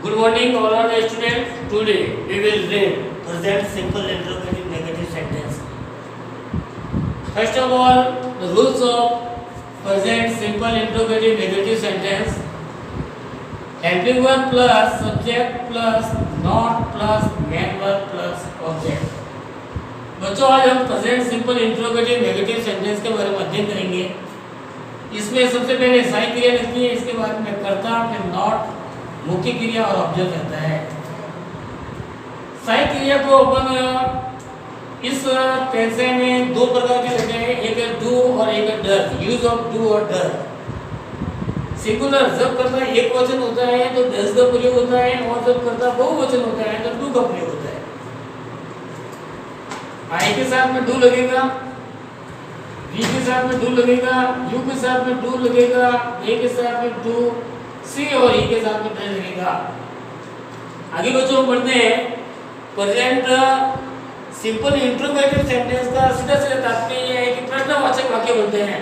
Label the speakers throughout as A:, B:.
A: Good morning, all are the students. Today we will read present simple interrogative negative sentence. First of all, the rules of present simple interrogative negative sentence. Helping verb plus subject plus not plus main verb plus object. बच्चों आज हम present simple interrogative negative sentence के बारे में अध्ययन करेंगे। इसमें सबसे पहले सहायक क्रिया लिखनी है, इसके बाद में कर्ता, फिर नॉट, मुख्य क्रिया और ऑब्जेक्ट रहता है। सहायक क्रिया को अपन इस टेंसे में दो प्रकार के लेते हैं, एक है डू और एक है डज। यूज ऑफ डू और डज। सिंगुलर जब कर्ता एक वचन होता है तो डज का प्रयोग होता है, और जब कर्ता बहुवचन होता है तो डू का प्रयोग होता है। आई के साथ में डू लगेगा, वी के साथ में डू लगेगा, यू के साथ में डू लगेगा, ए के साथ में डू, सी और ई के साथ में डज लगेगा। आगे बच्चों हम पढ़ते हैं प्रेजेंट सिंपल इंट्रोगेटिव सेंटेंस का सीधा सीधा तात्पर्य यह है कि प्रश्नवाचक वाक्य बनते हैं।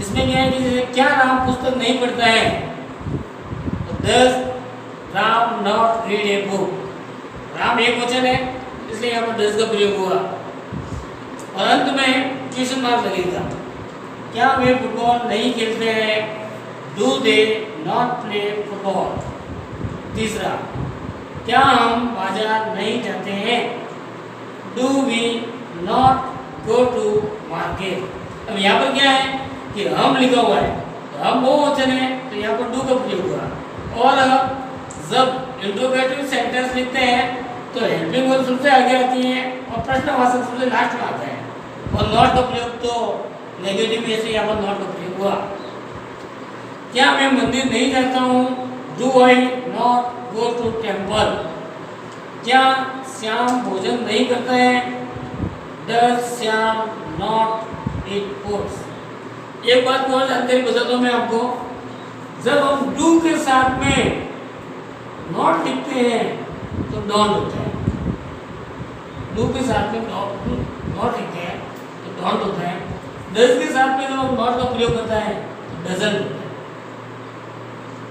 A: इसमें क्या है कि जैसे क्या राम पुस्तक नहीं पढ़ता है, तो does Ram not read a book. Ram एक वचन है इसलिए यहाँ पर डज का प्रयोग हुआ, और अंत में क्वेश्चन मार्क लगेगा। क्या वे फुटबॉल नहीं खेलते हैं, do they not play football. तीसरा, क्या हम बाजार नहीं जाते हैं, do we not go to market. अब यहाँ पर क्या है कि हम लिखा हुआ है, तो हम बहुवचन है तो यहाँ पर डू का प्रयोग हुआ, और जब इंट्रोगेटिव सेंटेंस लिखते हैं तो हेल्पिंग वर्ब सबसे आगे आती है और प्रश्नवाचक सबसे लास्ट में आता है, और नॉट का प्रयोग तो नेगेटिव है, यहाँ पर नॉट का प्रयोग हुआ। क्या मैं मंदिर नहीं जाता हूँ, do I not go to temple. क्या श्याम भोजन नहीं करता है, does Shyam not eat foods. एक बात को और जानकारी बताता हूँ मैं आपको, जब हम डू के साथ में नॉट लिखते हैं तो डॉन होता है, डू के साथ में नॉट लिखते हैं तो डॉन्ट होता है, डज के साथ में जब हम नॉट का प्रयोग करता है तो डजंट होता है।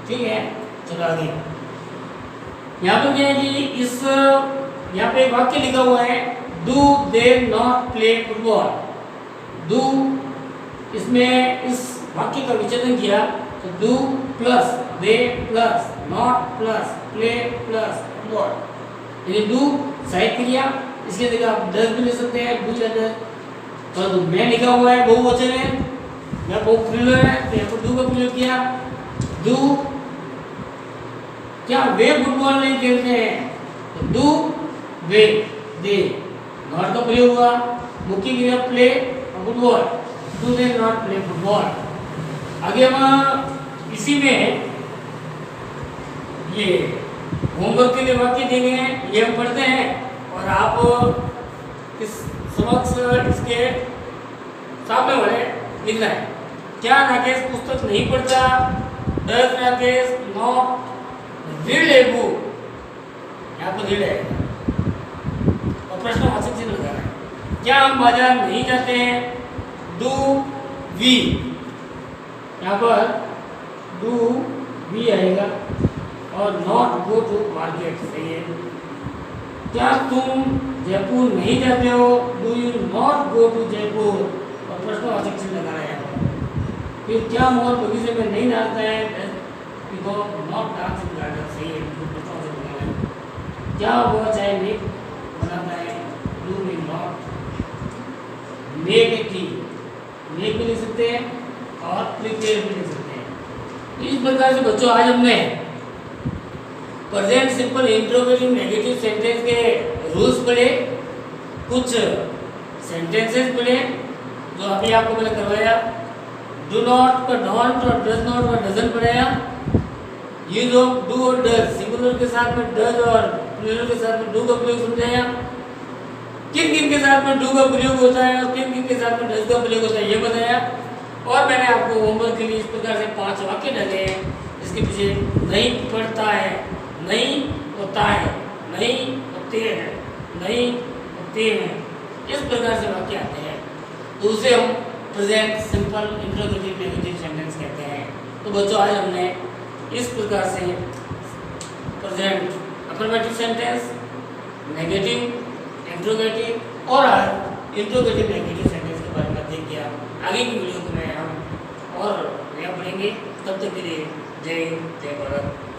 A: ठीक है, चलो आगे। यहाँ पर क्या है कि इस यहाँ पे एक वाक्य लिखा हुआ है, do they not play football. Do, इसमें इस वाक्य का विचलन किया तो do plus they plus not plus play plus football. ये डू सहायक क्रिया, इसके जगह आप डज भी ले सकते हैं, डू या डज। तो मैं लिखा हुआ है बहुवचन है, मैं बहुत प्लूरल है तो यहाँ पर डू का प्रयोग किया। डू, क्या वे फुटबॉल नहीं खेलते हैं, तो डू वे दे नॉट का प्रयोग हुआ, मुख्य क्रिया प्ले और football, do they not play football. आगे हम इसी में ये होमवर्क के लिए वाक्य दिए गए हैं, ये हम पढ़ते हैं और आप इस समक्ष इसके सामने वाले लिखना है। क्या राकेश पुस्तक नहीं पढ़ता, does Rakesh not read a book. यहाँ पर रीड है और प्रश्नवाचक चिन्ह लगाना है। क्या हम बाजार नहीं जाते हैं, डू वी। यहाँ पर डू वी आएगा और नॉट गो टू मार्केट, सही है। क्या तुम जयपुर नहीं जाते हो, do you not go to Jaipur, और प्रश्नवाचक चिन्ह लगाना है। फिर क्या मोर बगीचे में नहीं नाचता है, नॉट डांस इन गार्डन, सही है, प्रश्नवाचक लगाना है। क्या वो चाहे मेक बनाता है, do we not make a tea. Make भी लिख सकते हैं और प्रिपेयर भी लिख सकते हैं। इस प्रकार से बच्चों आज हमने present simple interrogative negative sentence के रूल्स पढ़े, कुछ सेंटेंसेस पढ़े जो अभी आपको मैंने करवाया। डू नॉट का डोंट और डज नॉट का डजंट पढ़ाया। यूज ऑफ डू और डज, सिंगुलर के साथ में डज और प्लूरल के साथ में डू का प्रयोग समझाया। किन किन के साथ में डू का प्रयोग होता है और किन किन के साथ में डज का प्रयोग होता है ये बताया। और मैंने आपको होमवर्क के लिए इस प्रकार से 5 वाक्य डाले हैं, इसके पीछे नहीं पढ़ता है, नहीं होता है, नहीं होते हैं, नहीं होते हैं, इस प्रकार से वाक्य आते हैं, तो उसे हम present simple interrogative negative sentence कहते हैं। तो बच्चों आज हमने इस प्रकार से present affirmative sentence, negative, interrogative और इंट्रोगेटिव नेगेटिव सेंटेंस के बारे में देख गया। आगे की वीडियो में हम और नया पढ़ेंगे। तब तक के लिए जय हिंद, जय भारत।